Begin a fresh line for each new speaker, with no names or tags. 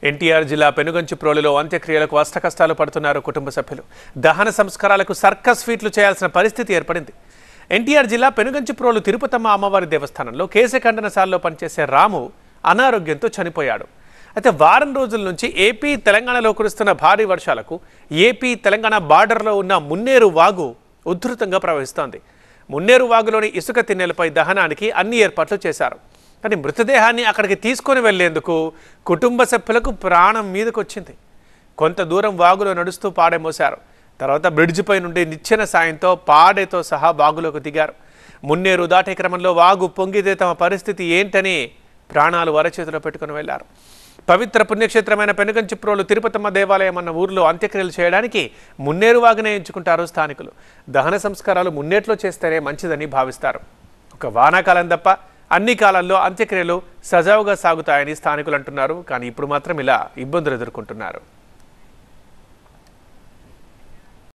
ఎన్టీఆర్ జిల్లా పెనుగంచిప్రోలులో అంత్యక్రియలకు అష్టకష్టాలు పడుతున్నారు కుటుంబ సభ్యులు. దహన సంస్కారాలకు సర్కస్ ఫీట్లు చేయాల్సిన పరిస్థితి ఏర్పడింది. ఎన్టీఆర్ జిల్లా పెనుగంచిప్రోలు తిరుపతమ్మ అమ్మవారి దేవస్థానంలో కేశఖండనశాలలో పనిచేసే రాము అనారోగ్యంతో చనిపోయాడు. అయితే వారం రోజుల నుంచి ఏపీ తెలంగాణలో కురుస్తున్న భారీ వర్షాలకు ఏపీ తెలంగాణ బార్డర్లో ఉన్న మున్నేరు వాగు ఉధృతంగా ప్రవహిస్తోంది. మున్నేరు వాగులోని ఇసుక తిన్నెలపై దహనానికి అన్ని ఏర్పాట్లు చేశారు. కానీ మృతదేహాన్ని అక్కడికి తీసుకొని వెళ్లేందుకు కుటుంబ సభ్యులకు ప్రాణం మీదకు వచ్చింది. కొంత దూరం వాగులో నడుస్తూ పాడే మోశారు. తర్వాత బ్రిడ్జిపై నుండి నిచ్చెన సాయంతో పాడేతో సహా వాగులోకి దిగారు. మున్నేరు దాటే క్రమంలో వాగు పొంగితే తమ పరిస్థితి ఏంటని ప్రాణాలు వరచేతిలో పెట్టుకుని వెళ్లారు. పవిత్ర పుణ్యక్షేత్రమైన పెనుగంచిప్రోలు తిరుపతమ్మ దేవాలయం అన్న ఊర్లో అంత్యక్రియలు చేయడానికి మున్నేరు వాగునే ఎంచుకుంటారు స్థానికులు. దహన సంస్కారాలు మున్నేట్లో చేస్తేనే మంచిదని భావిస్తారు. ఒక వానాకాలం తప్ప అన్ని కాలాల్లో అంత్యక్రియలు సజావుగా సాగుతాయని స్థానికులు అంటున్నారు. కానీ ఇప్పుడు మాత్రం ఇలా ఇబ్బందులు ఎదుర్కొంటున్నారు.